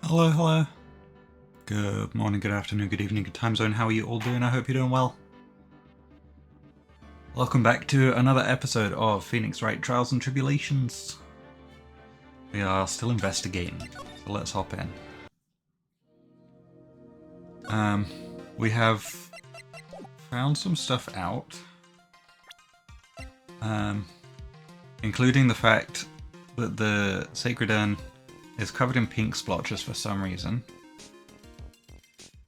Hello, hello. Good morning, good afternoon, good evening, good time zone. How are you all doing? I hope you're doing well. Welcome back to another episode of Phoenix Wright Trials and Tribulations. We are still investigating, so let's hop in. We have found some stuff out, including the fact that the Sacred Urn is covered in pink splotches for some reason.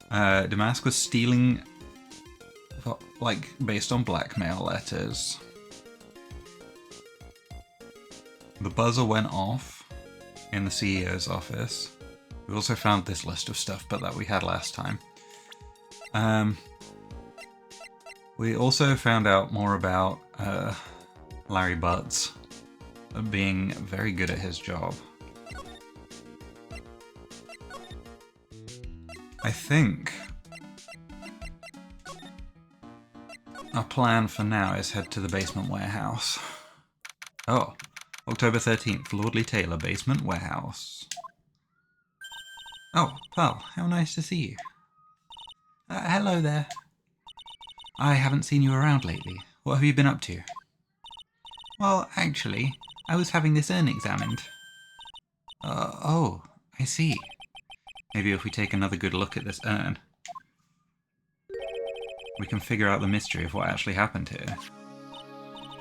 Damask was stealing, like, based on blackmail letters. The buzzer went off in the CEO's office. We also found this list of stuff, but that we had last time. We also found out more about Larry Butts being very good at his job. I think our plan for now is head to the basement warehouse. Oh, October 13th, Lordly Tailor, basement warehouse. Oh, Pearl, how nice to see you. Hello there. I haven't seen you around lately. What have you been up to? Well, actually, I was having this urn examined. Oh, I see. Maybe if we take another good look at this urn, we can figure out the mystery of what actually happened here.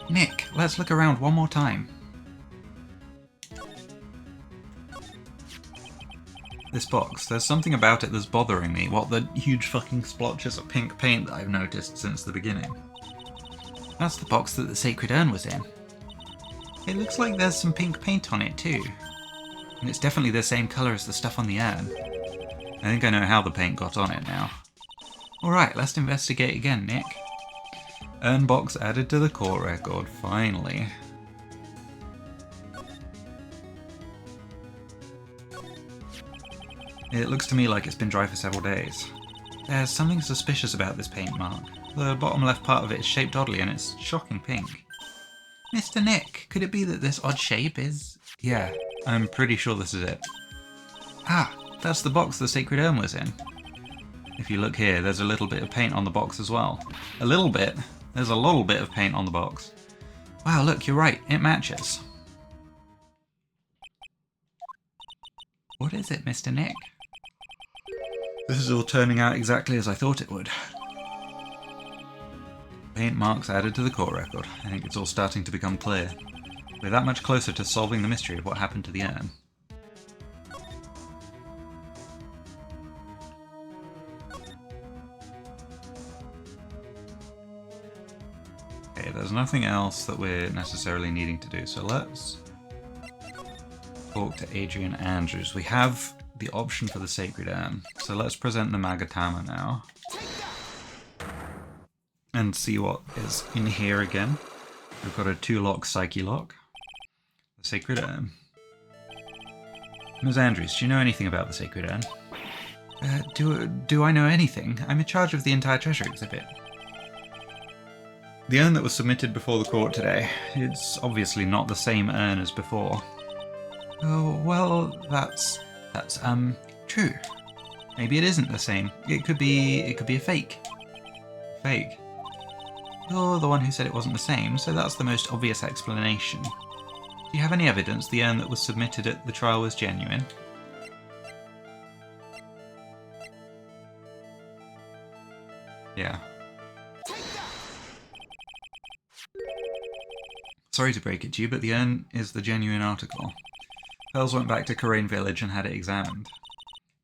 Nick, let's look around one more time. This box, there's something about it that's bothering me. What, the huge fucking splotches of pink paint that I've noticed since the beginning? That's the box that the Sacred Urn was in. It looks like there's some pink paint on it too. And it's definitely the same colour as the stuff on the urn. I think I know how the paint got on it now. Alright, let's investigate again, Nick. Urn box added to the court record, finally. It looks to me like it's been dry for several days. There's something suspicious about this paint mark. The bottom left part of it is shaped oddly and it's shocking pink. Mr. Nick, could it be that this odd shape is... Yeah, I'm pretty sure this is it. Ah, that's the box the Sacred Urn was in. If you look here, there's a little bit of paint on the box as well. A little bit? There's a little bit of paint on the box. Wow, look, you're right, it matches. What is it, Mr. Nick? This is all turning out exactly as I thought it would. Paint marks added to the court record. I think it's all starting to become clear. We're that much closer to solving the mystery of what happened to the urn. Okay, there's nothing else that we're necessarily needing to do, so let's talk to Adrian Andrews. We have the option for the Sacred Urn, so let's present the Magatama now. And see what is in here again. We've got a 2-lock Psyche Lock. The Sacred Urn. Ms. Andrews, do you know anything about the Sacred Urn? Do I know anything? I'm in charge of the entire treasure exhibit. The urn that was submitted before the court today, it's obviously not the same urn as before. Oh, well, that's true. Maybe it isn't the same. It could be a fake. Fake. You're the one who said it wasn't the same, so that's the most obvious explanation. Do you have any evidence the urn that was submitted at the trial was genuine? Yeah. Sorry to break it to you, but the urn is the genuine article. Pearls went back to Karain village and had it examined.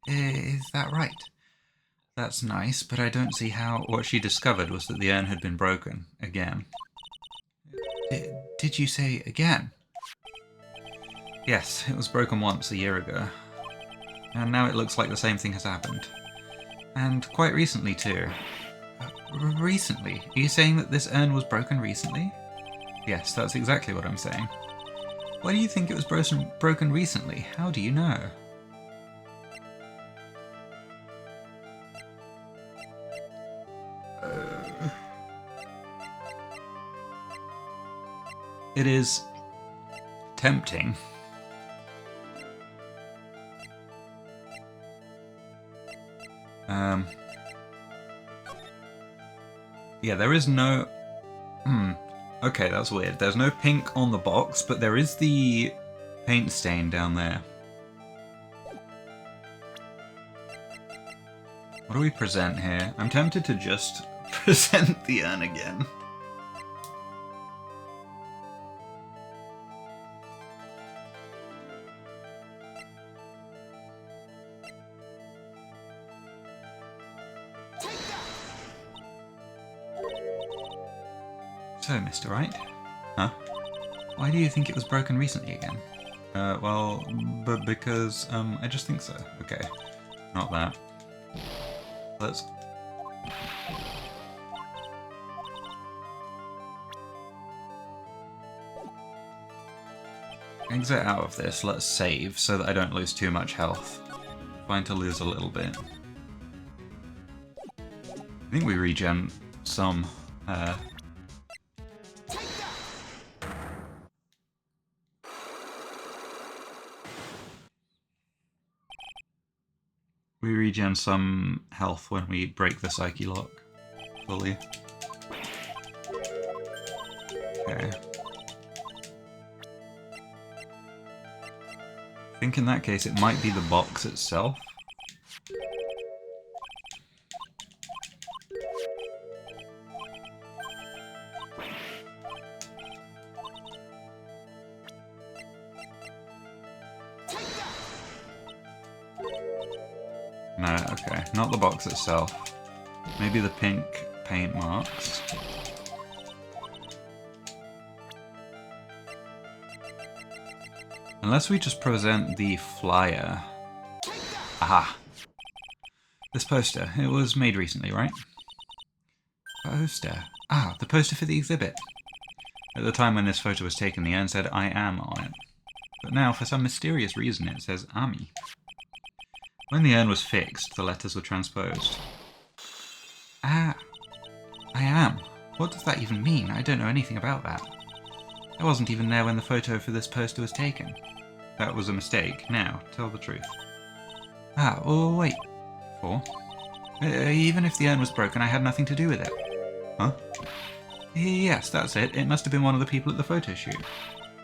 Is that right? That's nice, but I don't see how... What she discovered was that the urn had been broken. Again. Did you say again? Yes, it was broken once a year ago. And now it looks like the same thing has happened. And quite recently too. Recently? Are you saying that this urn was broken recently? Yes, that's exactly what I'm saying. Why do you think it was broken recently? How do you know? It is tempting Yeah, there is no... Okay, that's weird. There's no pink on the box, but there is the paint stain down there. What do we present here? I'm tempted to just present the urn again. So, Mr. Wright? Huh? Why do you think it was broken recently again? Well, because, I just think so. Okay, not that. Let's... exit out of this. Let's save so that I don't lose too much health. Fine to lose a little bit. I think we regen some, we regen some health when we break the Psyche Lock fully. Okay. I think in that case it might be the box itself. No, okay, not the box itself. Maybe the pink paint marks. Unless we just present the flyer. Aha! This poster, it was made recently, right? Poster? Ah, the poster for the exhibit. At the time when this photo was taken, the urn said I am on it. But now, for some mysterious reason, it says Ami. When the urn was fixed, the letters were transposed. Ah, I am. What does that even mean? I don't know anything about that. I wasn't even there when the photo for this poster was taken. That was a mistake. Now, tell the truth. Ah, oh wait. For? Even if the urn was broken, I had nothing to do with it. Huh? Yes, that's it. It must have been one of the people at the photo shoot.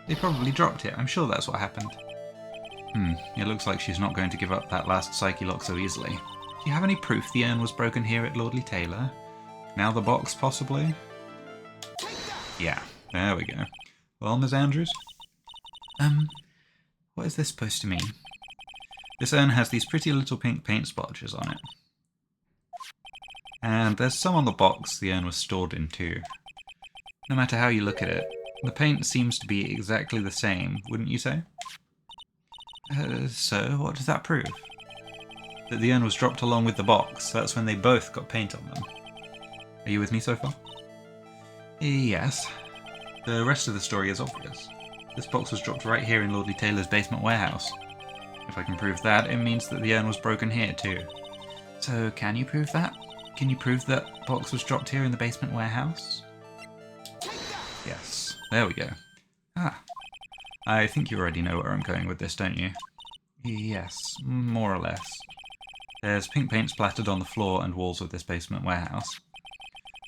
They probably dropped it. I'm sure that's what happened. It looks like she's not going to give up that last Psyche Lock so easily. Do you have any proof the urn was broken here at Lordly Tailor? Now the box, possibly? Yeah, there we go. Well, Ms. Andrews? What is this supposed to mean? This urn has these pretty little pink paint splotches on it. And there's some on the box the urn was stored in too. No matter how you look at it, the paint seems to be exactly the same, wouldn't you say? So, what does that prove? That the urn was dropped along with the box. That's when they both got paint on them. Are you with me so far? Yes. The rest of the story is obvious. This box was dropped right here in Lordly Tailor's basement warehouse. If I can prove that, it means that the urn was broken here too. So, can you prove that? Can you prove that box was dropped here in the basement warehouse? Yes. There we go. Ah. I think you already know where I'm going with this, don't you? Yes, more or less. There's pink paint splattered on the floor and walls of this basement warehouse.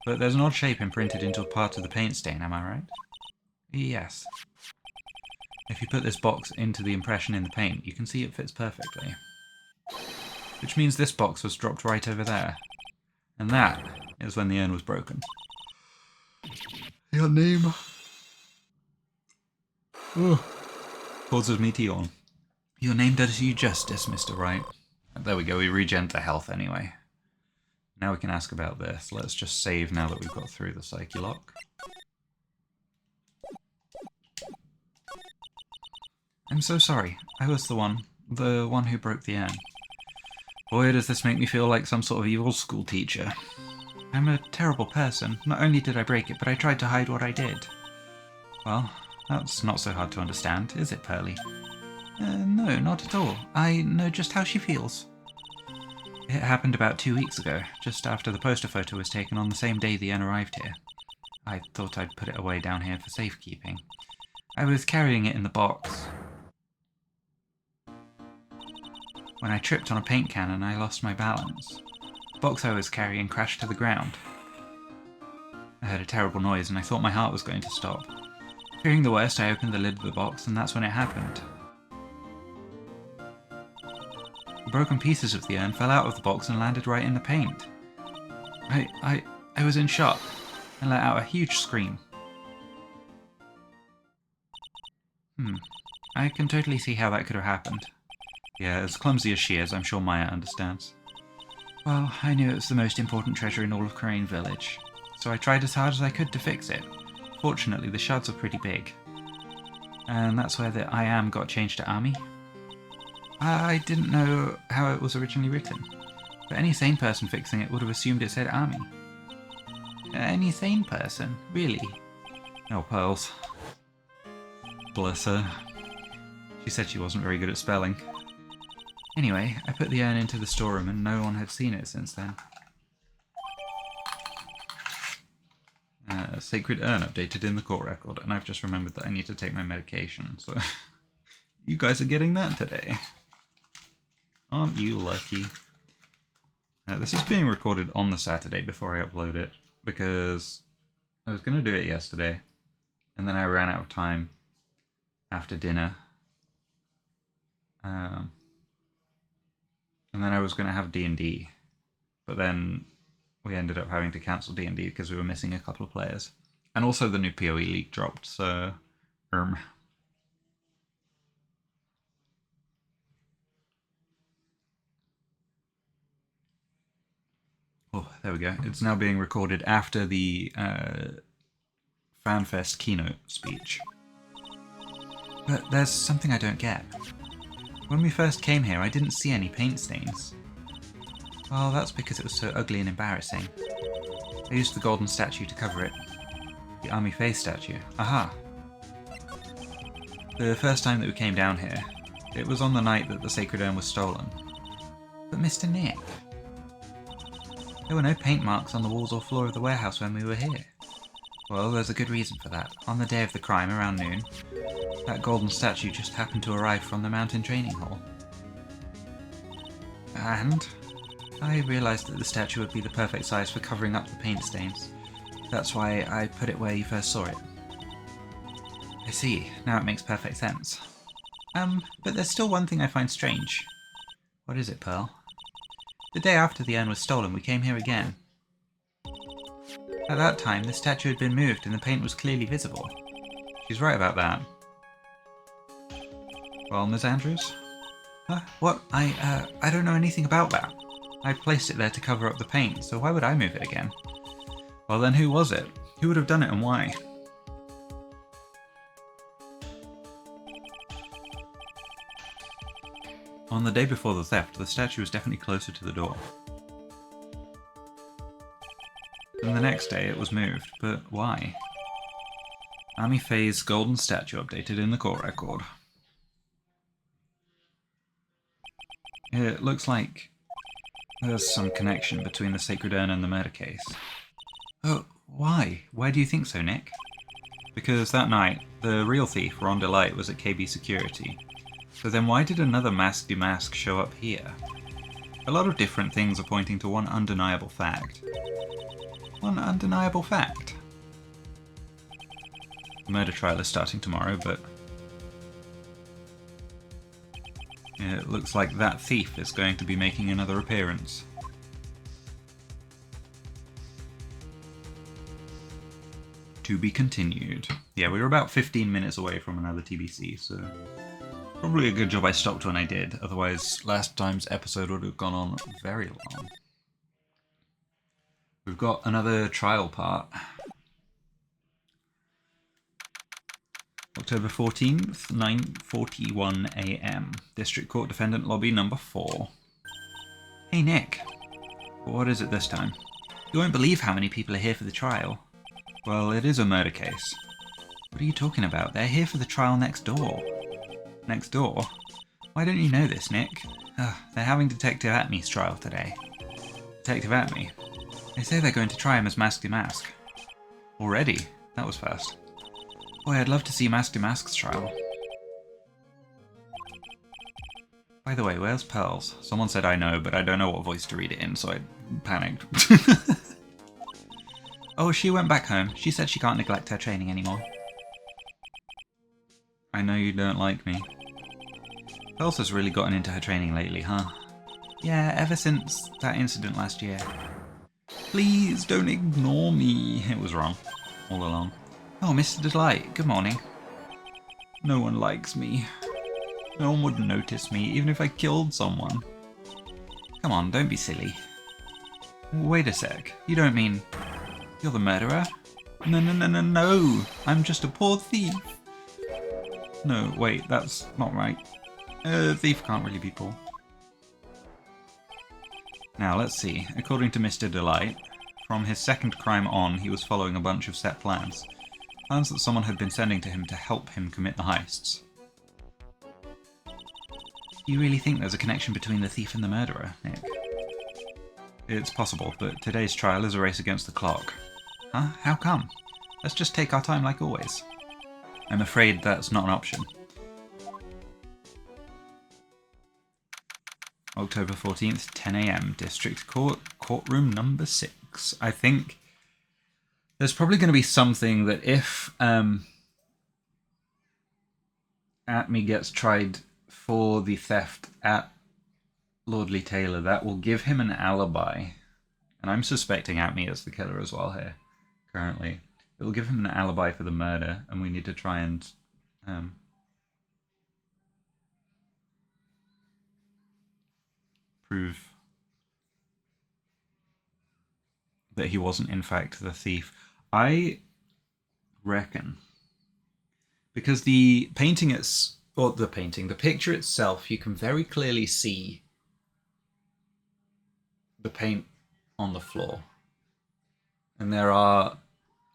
But there's an odd shape imprinted into a part of the paint stain, am I right? Yes. If you put this box into the impression in the paint, you can see it fits perfectly. Which means this box was dropped right over there. And that is when the urn was broken. Your name... causes me to yawn. Your name does you justice, Mr. Wright. There we go, we regen the health anyway. Now we can ask about this. Let's just save now that we've got through the Psyche Lock. I'm so sorry. I was the one who broke the urn. Boy, does this make me feel like some sort of evil school teacher. I'm a terrible person. Not only did I break it, but I tried to hide what I did. Well, that's not so hard to understand, is it, Pearly? No, not at all. I know just how she feels. It happened about 2 weeks ago, just after the poster photo was taken on the same day the urn arrived here. I thought I'd put it away down here for safekeeping. I was carrying it in the box when I tripped on a paint can and I lost my balance. The box I was carrying crashed to the ground. I heard a terrible noise and I thought my heart was going to stop. Fearing the worst, I opened the lid of the box and that's when it happened. The broken pieces of the urn fell out of the box and landed right in the paint. I was in shock and let out a huge scream. I can totally see how that could have happened. Yeah, as clumsy as she is, I'm sure Maya understands. Well, I knew it was the most important treasure in all of Crane Village, so I tried as hard as I could to fix it. Fortunately, the shards are pretty big. And that's where the I am got changed to Ami. I didn't know how it was originally written, but any sane person fixing it would have assumed it said Ami. Any sane person? Really? Oh, Pearls. Bless her. She said she wasn't very good at spelling. Anyway, I put the urn into the storeroom and no one had seen it since then. Sacred urn updated in the court record, and I've just remembered that I need to take my medication, so you guys are getting that today. Aren't you lucky? This is being recorded on the Saturday before I upload it, because I was going to do it yesterday, and then I ran out of time after dinner. And then I was going to have D&D, but then we ended up having to cancel D&D because we were missing a couple of players. And also the new PoE league dropped, so... Oh, there we go. It's now being recorded after the FanFest keynote speech. But there's something I don't get. When we first came here, I didn't see any paint stains. Well, that's because it was so ugly and embarrassing. I used the golden statue to cover it. The Army Face statue. Aha! The first time that we came down here, it was on the night that the Sacred Urn was stolen. But Mr. Nick... There were no paint marks on the walls or floor of the warehouse when we were here. Well, there's a good reason for that. On the day of the crime, around noon, that golden statue just happened to arrive from the mountain training hall. And I realised that the statue would be the perfect size for covering up the paint stains. That's why I put it where you first saw it. I see. Now it makes perfect sense. But there's still one thing I find strange. What is it, Pearl? The day after the urn was stolen, we came here again. At that time, the statue had been moved and the paint was clearly visible. She's right about that. Well, Ms. Andrews? What? I don't know anything about that. I placed it there to cover up the paint, so why would I move it again? Well then, who was it? Who would have done it and why? On the day before the theft, the statue was definitely closer to the door. Then the next day it was moved, but why? Ami Faye's golden statue updated in the court record. It looks like there's some connection between the Sacred Urn and the murder case. Oh, why? Why do you think so, Nick? Because that night, the real thief, Rhonda Light, was at KB Security. So then why did another masked mask show up here? A lot of different things are pointing to one undeniable fact. One undeniable fact. The murder trial is starting tomorrow, but it looks like that thief is going to be making another appearance. To be continued. Yeah, we were about 15 minutes away from another TBC, so probably a good job I stopped when I did, otherwise last time's episode would have gone on very long. We've got another trial part. October 14th, 9:41 AM. District Court Defendant Lobby number 4. Hey Nick. What is it this time? You won't believe how many people are here for the trial. Well, it is a murder case. What are you talking about? They're here for the trial next door. Next door? Why don't you know this, Nick? They're having Detective Atmy's trial today. Detective Atmy? They say they're going to try him as Mask to Mask. Already? That was fast. Boy, I'd love to see Mask to Mask's trial. By the way, where's Pearls? Someone said I know, but I don't know what voice to read it in, so I panicked. Oh, she went back home. She said she can't neglect her training anymore. I know you don't like me. Pearls has really gotten into her training lately, huh? Yeah, ever since that incident last year. Please don't ignore me. It was wrong. All along. Oh, Mr. Delight, good morning. No one likes me. No one would notice me, even if I killed someone. Come on, don't be silly. Wait a sec. You don't mean... You're the murderer? No. I'm just a poor thief. No, wait, that's not right. A thief can't really be poor. Now, let's see. According to Mr. Delight, from his second crime on, he was following a bunch of set plans. Plans that someone had been sending to him to help him commit the heists. Do you really think there's a connection between the thief and the murderer, Nick? It's possible, but today's trial is a race against the clock. Huh? How come? Let's just take our time like always. I'm afraid that's not an option. October 14th, 10 AM, District Court, Courtroom number 6. I think there's probably going to be something that if Atme gets tried for the theft at Lordly Tailor, that will give him an alibi. And I'm suspecting Atme is the killer as well here, currently. It will give him an alibi for the murder, and we need to try and prove that he wasn't in fact the thief. I reckon, because the painting the picture itself, you can very clearly see the paint on the floor, and there are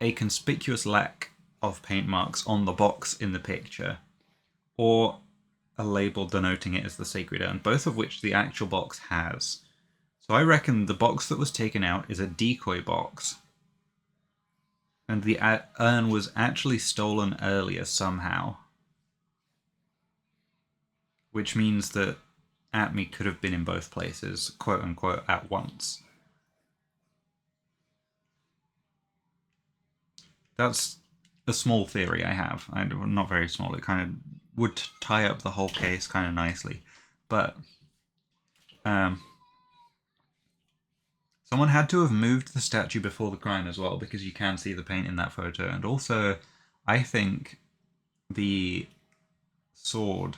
a conspicuous lack of paint marks on the box in the picture, or a label denoting it as the Sacred Urn, both of which the actual box has. So I reckon the box that was taken out is a decoy box, and the urn was actually stolen earlier somehow, which means that Atme could have been in both places, quote-unquote, at once. That's a small theory I have. Not very small. It kind of would tie up the whole case kind of nicely. But someone had to have moved the statue before the crime as well, because you can see the paint in that photo. And also, I think the sword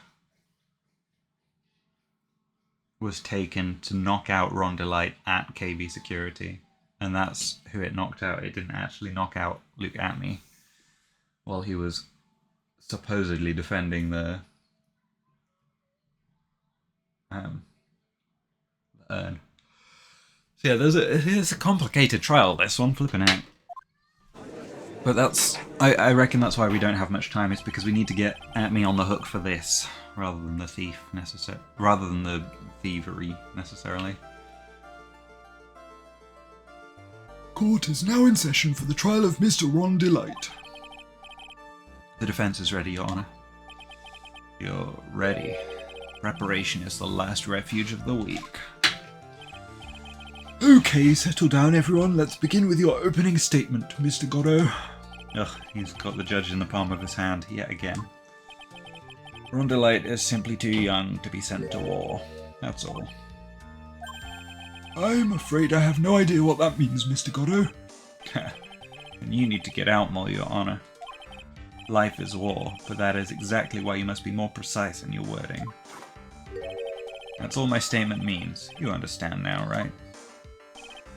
was taken to knock out Ron Delight at KB Security. And that's who it knocked out. It didn't actually knock out Luke Atme while he was supposedly defending the urn. So yeah, it's a complicated trial, this one, flipping out. But I reckon that's why we don't have much time, is because we need to get Atme on the hook for this, rather than the thievery necessarily. Court is now in session for the trial of Mr. Ron Delight. The defense is ready, Your Honor. You're ready. Preparation is the last refuge of the weak. Okay, settle down everyone. Let's begin with your opening statement, Mr. Goddo. Ugh, he's got the judge in the palm of his hand yet again. Ron Delight is simply too young to be sent to war. That's all. I'm afraid I have no idea what that means, Mr. Goddo. And you need to get out more, Your Honor. Life is war, but that is exactly why you must be more precise in your wording. That's all my statement means. You understand now, right?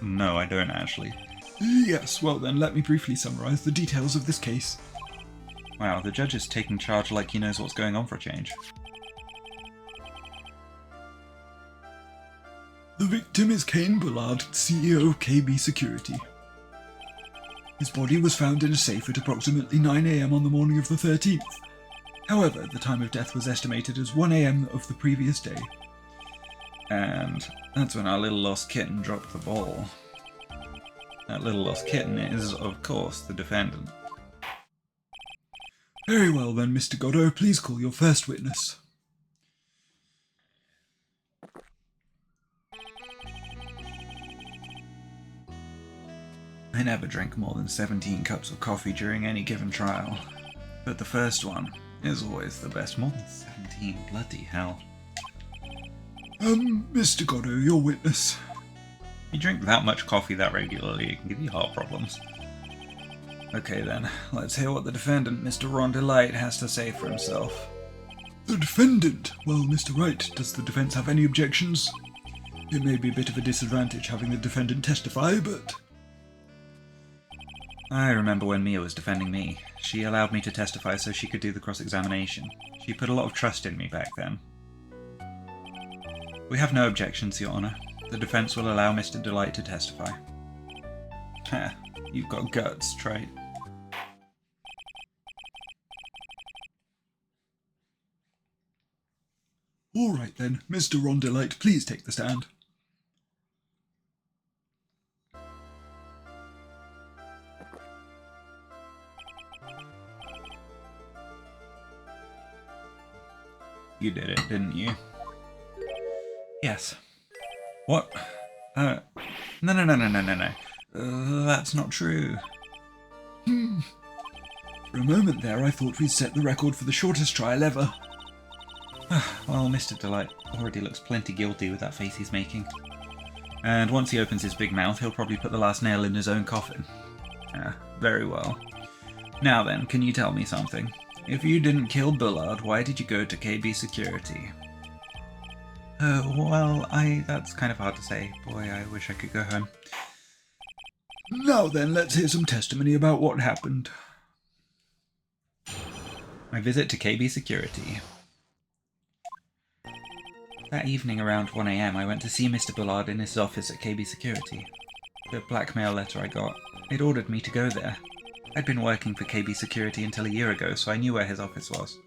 No, I don't actually. Yes, well then, let me briefly summarise the details of this case. Wow, the judge is taking charge like he knows what's going on for a change. The victim is Kane Bullard, CEO of KB Security. His body was found in a safe at approximately 9 AM on the morning of the 13th. However, the time of death was estimated as 1 AM of the previous day. And that's when our little lost kitten dropped the ball. That little lost kitten is, of course, the defendant. Very well then, Mr. Goddo, please call your first witness. I never drink more than 17 cups of coffee during any given trial, but the first one is always the best. More than 17, bloody hell. Mr. Goddo, your witness. You drink that much coffee that regularly, it can give you heart problems. Okay then, let's hear what the defendant, Mr. Ron Delight, has to say for himself. The defendant? Well, Mr. Wright, does the defense have any objections? It may be a bit of a disadvantage having the defendant testify, but... I remember when Mia was defending me. She allowed me to testify so she could do the cross-examination. She put a lot of trust in me back then. We have no objections, Your Honour. The defence will allow Mr. Delight to testify. Ha, you've got guts, Trite. All right then, Mr. Ron Delight, please take the stand. You did it, didn't you? Yes. What? No. That's not true. For a moment there, I thought we'd set the record for the shortest trial ever. Well, Mr. Delight already looks plenty guilty with that face he's making. And once he opens his big mouth, he'll probably put the last nail in his own coffin. Very well. Now then, can you tell me something? If you didn't kill Bullard, why did you go to KB Security? Well, that's kind of hard to say. Boy, I wish I could go home. Now then, let's hear some testimony about what happened. My visit to KB Security. That evening around 1 AM, I went to see Mr. Bullard in his office at KB Security. The blackmail letter I got, it ordered me to go there. I'd been working for KB Security until a year ago, so I knew where his office was.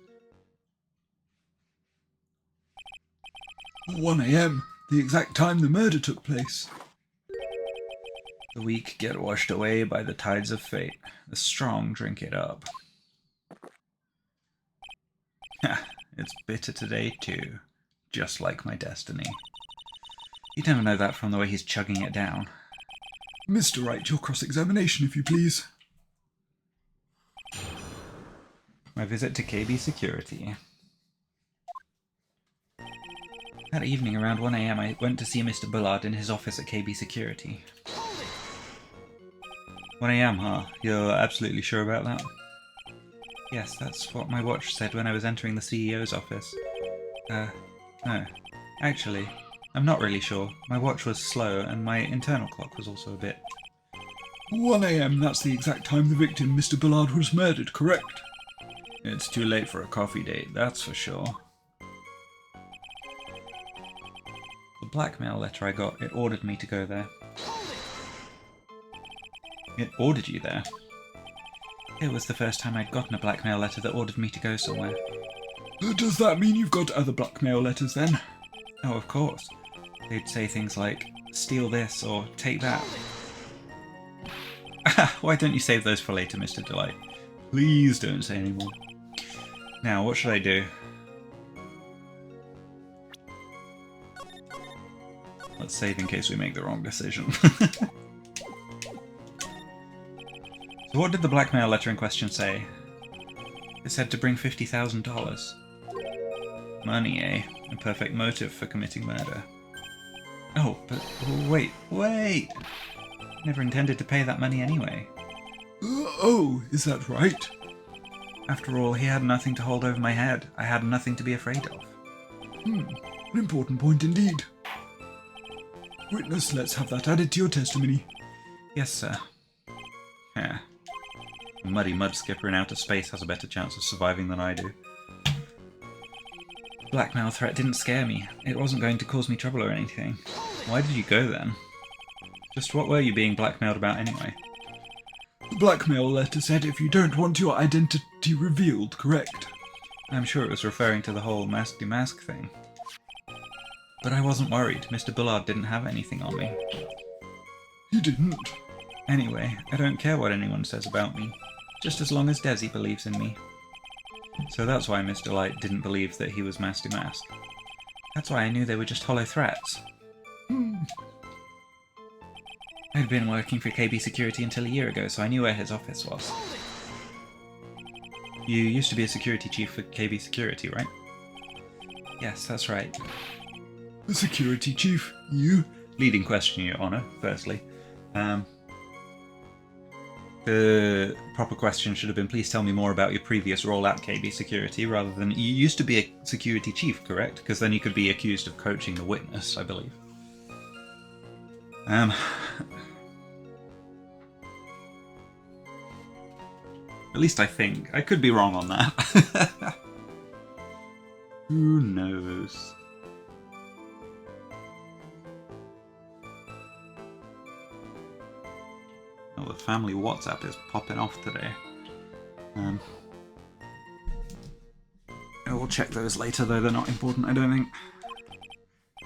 1 AM, the exact time the murder took place. The weak get washed away by the tides of fate. The strong drink it up. It's bitter today too, just like my destiny. You'd never know that from the way he's chugging it down. Mr. Wright, your cross-examination, if you please. My visit to KB Security. That evening around 1 AM, I went to see Mr. Bullard in his office at KB Security. 1 AM, huh? You're absolutely sure about that? Yes, that's what my watch said when I was entering the CEO's office. No. Actually, I'm not really sure. My watch was slow, and my internal clock was also a bit... 1 AM, that's the exact time the victim, Mr. Bullard, was murdered, correct? It's too late for a coffee date, that's for sure. The blackmail letter I got, it ordered me to go there. It ordered you there? It was the first time I'd gotten a blackmail letter that ordered me to go somewhere. Does that mean you've got other blackmail letters then? Oh, of course. They'd say things like, steal this or take that. Why don't you save those for later, Mr. Delight? Please don't say any more. Now, what should I do? Let's save in case we make the wrong decision. So what did the blackmail letter in question say? It said to bring $50,000. Money, eh? A perfect motive for committing murder. Oh, but wait! Never intended to pay that money anyway. Oh, is that right? After all, he had nothing to hold over my head. I had nothing to be afraid of. An important point indeed. Witness, let's have that added to your testimony. Yes, sir. Yeah. A muddy mud skipper in outer space has a better chance of surviving than I do. Blackmail threat didn't scare me. It wasn't going to cause me trouble or anything. Why did you go then? Just what were you being blackmailed about anyway? The blackmail letter said if you don't want your identity revealed, correct? I'm sure it was referring to the whole mask-to-mask thing. But I wasn't worried. Mr. Bullard didn't have anything on me. He didn't. Anyway, I don't care what anyone says about me. Just as long as Desi believes in me. So that's why Mr. Light didn't believe that he was mask-to-mask. That's why I knew they were just hollow threats. I'd been working for KB Security until a year ago, so I knew where his office was. You used to be a security chief for KB Security, right? Yes, that's right. The security chief? You? Leading question, Your Honour, firstly. The proper question should have been, please tell me more about your previous role at KB Security, rather than, you used to be a security chief, correct? Because then you could be accused of coaching the witness, I believe. At least I think. I could be wrong on that. Who knows? Oh, the family WhatsApp is popping off today. We'll check those later, though they're not important, I don't think.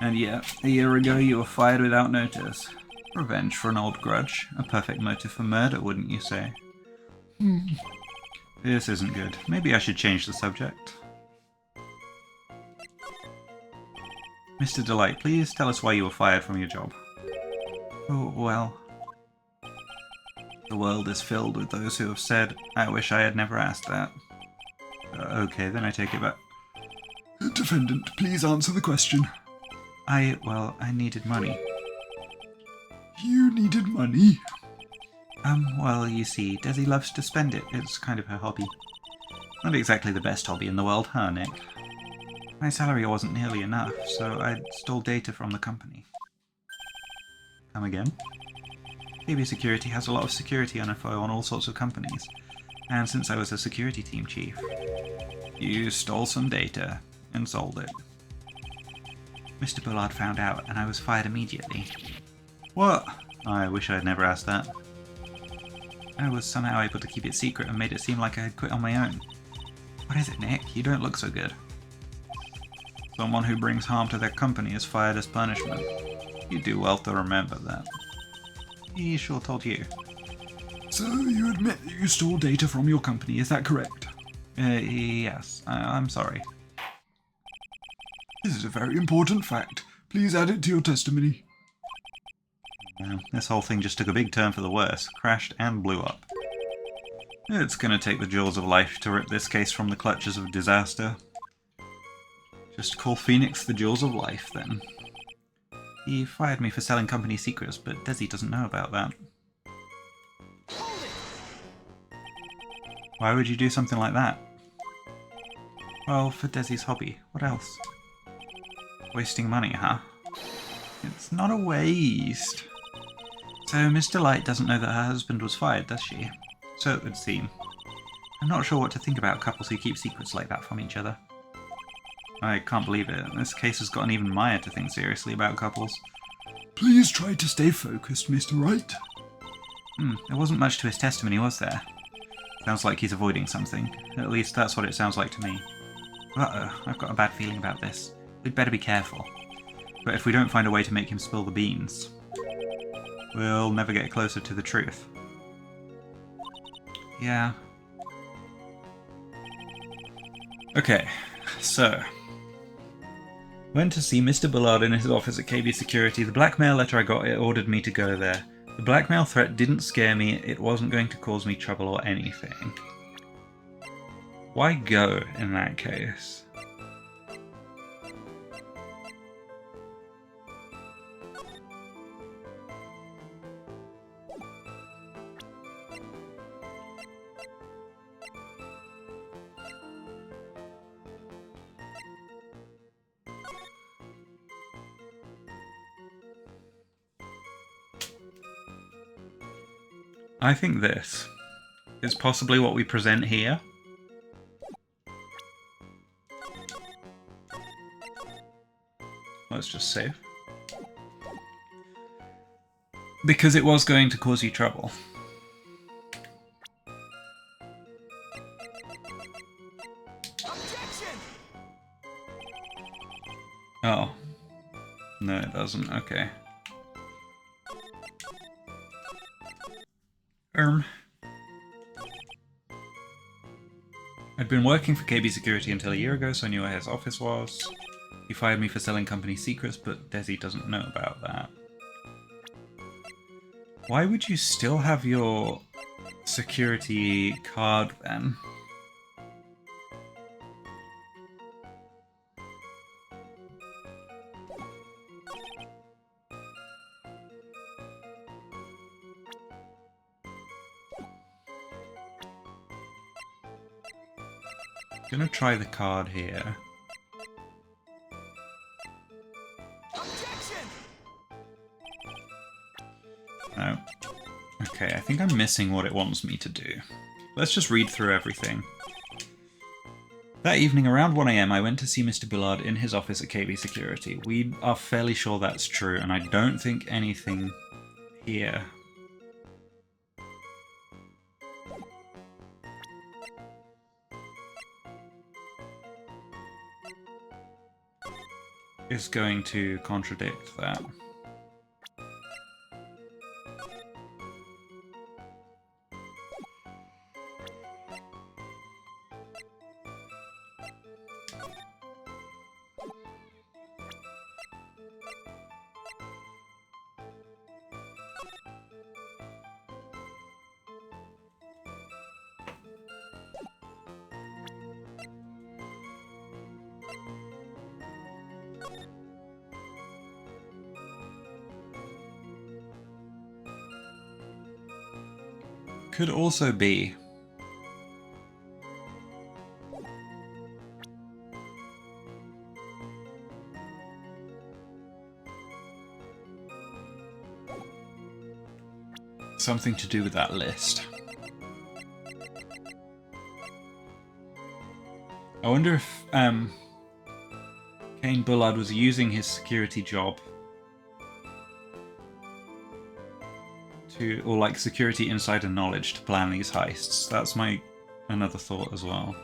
And yeah, a year ago you were fired without notice. Revenge for an old grudge. A perfect motive for murder, wouldn't you say? This isn't good. Maybe I should change the subject. Mr. Delight, please tell us why you were fired from your job. Oh, well... The world is filled with those who have said, I wish I had never asked that. Okay, then I take it back. Defendant, please answer the question. I needed money. You needed money? Well, you see, Desi loves to spend it. It's kind of her hobby. Not exactly the best hobby in the world, huh, Nick? My salary wasn't nearly enough, so I stole data from the company. Come again? KB Security has a lot of security info on all sorts of companies, and since I was a security team chief, you stole some data and sold it. Mr. Bullard found out, and I was fired immediately. What? I wish I had never asked that. I was somehow able to keep it secret and made it seem like I had quit on my own. What is it, Nick? You don't look so good. Someone who brings harm to their company is fired as punishment. You do well to remember that. He sure told you. So you admit that you stole data from your company, is that correct? Yes. I'm sorry. This is a very important fact. Please add it to your testimony. This whole thing just took a big turn for the worse. Crashed and blew up. It's gonna take the jaws of life to rip this case from the clutches of disaster. Just call Phoenix the jaws of life, then. He fired me for selling company secrets, but Desi doesn't know about that. Why would you do something like that? Well, for Desi's hobby. What else? Wasting money, huh? It's not a waste. So Miss Delight doesn't know that her husband was fired, does she? So it would seem. I'm not sure what to think about couples who keep secrets like that from each other. I can't believe it. This case has gotten even Maya to think seriously about couples. Please try to stay focused, Mr. Wright. There wasn't much to his testimony, was there? Sounds like he's avoiding something. At least that's what it sounds like to me. Uh-oh, I've got a bad feeling about this. We'd better be careful. But if we don't find a way to make him spill the beans, we'll never get closer to the truth. Yeah. Okay, so... Went to see Mr. Bullard in his office at KB Security. The blackmail letter I got, it ordered me to go there. The blackmail threat didn't scare me. It wasn't going to cause me trouble or anything. Why go in that case? I think this is possibly what we present here. Let's just save. Because it was going to cause you trouble. Objection! Oh. No, it doesn't. Okay. I'd been working for KB Security until a year ago, so I knew where his office was. He fired me for selling company secrets, but Desi doesn't know about that. Why would you still have your security card then? I'm gonna try the card here. No. Okay, I think I'm missing what it wants me to do. Let's just read through everything. That evening around 1 AM I went to see Mr. Bullard in his office at KB Security. We are fairly sure that's true, and I don't think anything here is going to contradict that. Could also be something to do with that list. I wonder if Kane Bullard was using his security job to, or like security insider knowledge to plan these heists. That's my another thought as well.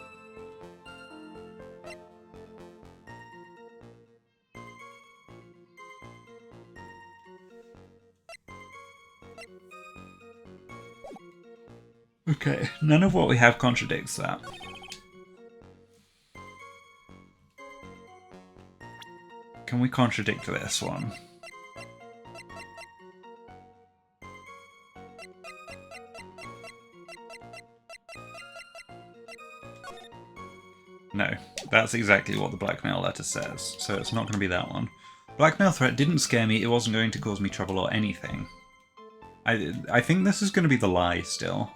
Okay, none of what we have contradicts that. Can we contradict this one? No, that's exactly what the blackmail letter says, so it's not going to be that one. Blackmail threat didn't scare me, it wasn't going to cause me trouble or anything. I think this is going to be the lie still.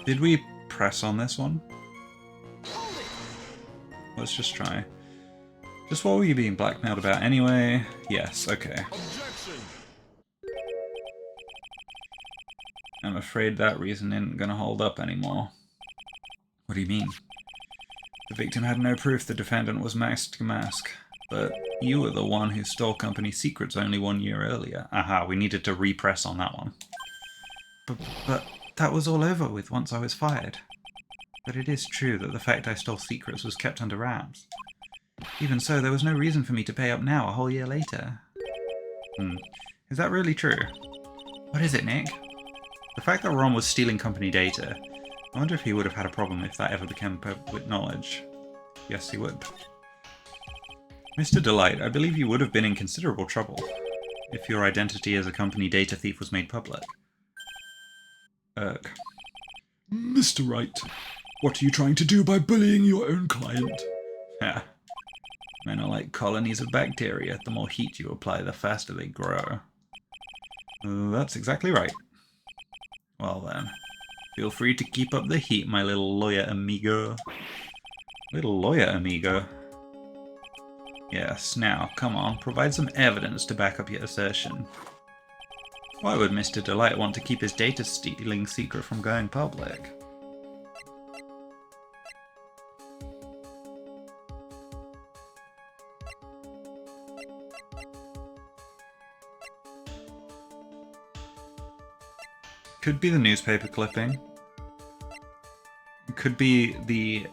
Did we press on this one? Let's just try. Just what were you being blackmailed about anyway? Yes, okay. I'm afraid that reason isn't gonna hold up anymore. What do you mean? The victim had no proof the defendant was masked to mask, but you were the one who stole company secrets only 1 year earlier. Aha, we needed to repress on that one. But that was all over with once I was fired. But it is true that the fact I stole secrets was kept under wraps. Even so, there was no reason for me to pay up now, a whole year later. Is that really true? What is it, Nick? The fact that Ron was stealing company data, I wonder if he would have had a problem if that ever became public knowledge. Yes, he would. Mr. Delight, I believe you would have been in considerable trouble if your identity as a company data thief was made public. Mr. Wright, what are you trying to do by bullying your own client? Yeah. Men are like colonies of bacteria. The more heat you apply, the faster they grow. That's exactly right. Well then, feel free to keep up the heat, my little lawyer amigo. Little lawyer amigo? Yes, now, come on, provide some evidence to back up your assertion. Why would Mr. Delight want to keep his data stealing secret from going public? Could be the newspaper clipping. Could be the...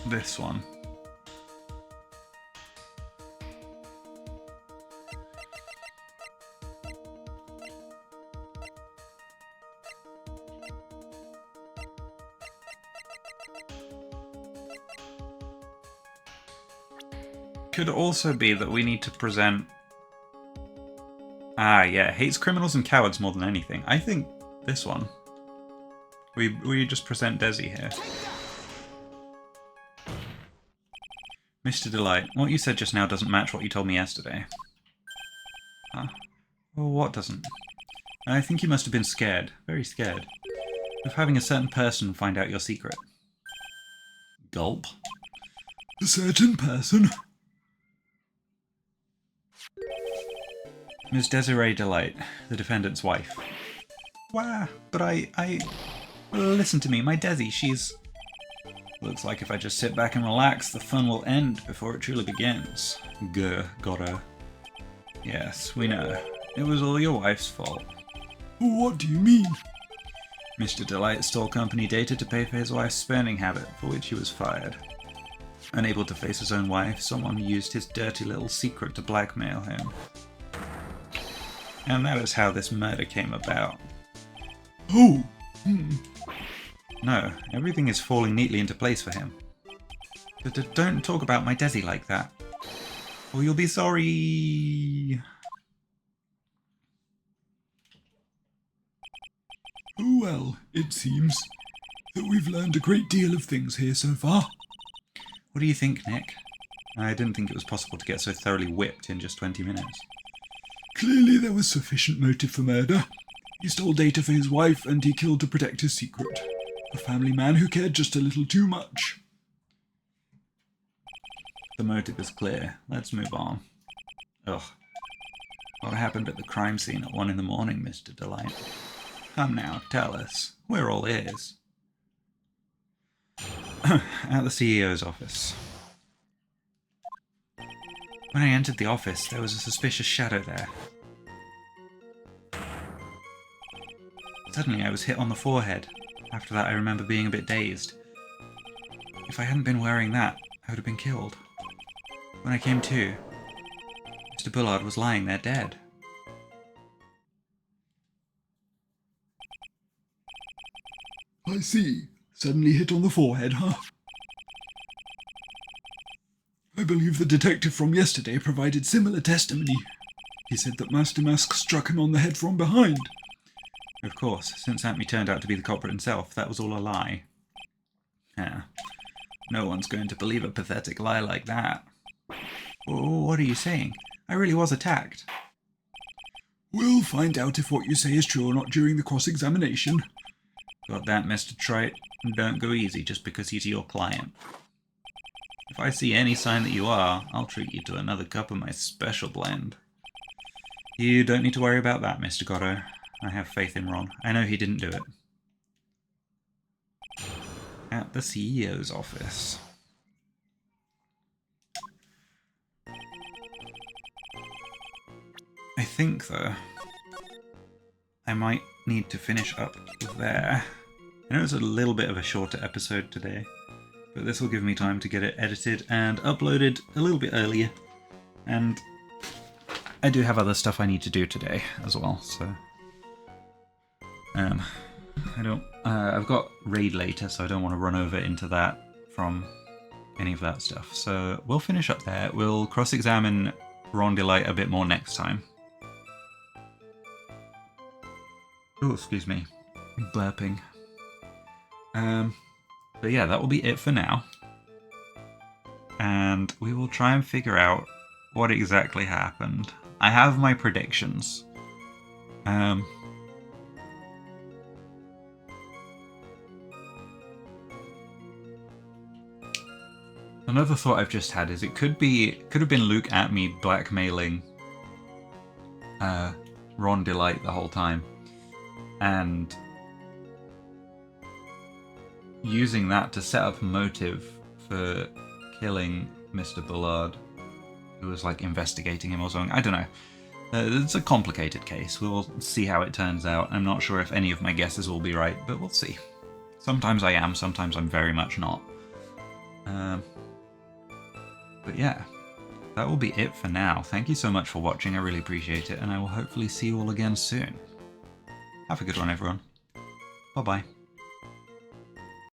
this one. could also be that we need to present... Ah, yeah, hates criminals and cowards more than anything. I think this one. We just present Desi here. Mr. Delight, what you said just now doesn't match what you told me yesterday. Huh? Well, what doesn't? I think you must have been scared, very scared, of having a certain person find out your secret. Gulp. A certain person? Ms. Desiree Delight, the defendant's wife. Wah, but listen to me, my Desi, she's... Looks like if I just sit back and relax, the fun will end before it truly begins. Grr, got her. Yes, we know. It was all your wife's fault. What do you mean? Mr. Delight stole company data to pay for his wife's spurning habit, for which he was fired. Unable to face his own wife, someone used his dirty little secret to blackmail him. And that is how this murder came about. Oh! No, everything is falling neatly into place for him. Don't talk about my Desi like that, or you'll be sorry. Oh well, it seems that we've learned a great deal of things here so far. What do you think, Nick? I didn't think it was possible to get so thoroughly whipped in just 20 minutes. Clearly there was sufficient motive for murder. He stole data for his wife and he killed to protect his secret. A family man who cared just a little too much. The motive is clear. Let's move on. Ugh. What happened at the crime scene at 1 in the morning, Mr. Delight? Come now, tell us. We're all ears. At the CEO's office. When I entered the office, there was a suspicious shadow there. Suddenly I was hit on the forehead. After that I remember being a bit dazed. If I hadn't been wearing that, I would have been killed. When I came to, Mr. Bullard was lying there dead. I see. Suddenly hit on the forehead, huh? I believe the detective from yesterday provided similar testimony. He said that Master Mask struck him on the head from behind. Of course, since Ampmy turned out to be the culprit himself, that was all a lie. No one's going to believe a pathetic lie like that. What are you saying? I really was attacked. We'll find out if what you say is true or not during the cross-examination. Got that, Mr. Trite? Don't go easy just because he's your client. If I see any sign that you are, I'll treat you to another cup of my special blend. You don't need to worry about that, Mr. Gatto. I have faith in Ron. I know he didn't do it. At the CEO's office. I think, though, I might need to finish up there. I know it's a little bit of a shorter episode today, but this will give me time to get it edited and uploaded a little bit earlier. And I do have other stuff I need to do today as well, so... I've got raid later, so I don't want to run over into that from any of that stuff. So we'll finish up there. We'll cross-examine Ron Delight a bit more next time. Oh, excuse me. Burping. But yeah, that will be it for now. And we will try and figure out what exactly happened. I have my predictions. Another thought I've just had is it could have been Luke at me blackmailing Ron Delight the whole time, and using that to set up a motive for killing Mr. Bullard, who was like investigating him or something. I don't know. It's a complicated case. We'll see how it turns out. I'm not sure if any of my guesses will be right, but we'll see. Sometimes I am, sometimes I'm very much not. But yeah, that will be it for now. Thank you so much for watching, I really appreciate it, and I will hopefully see you all again soon. Have a good one, everyone. Bye-bye.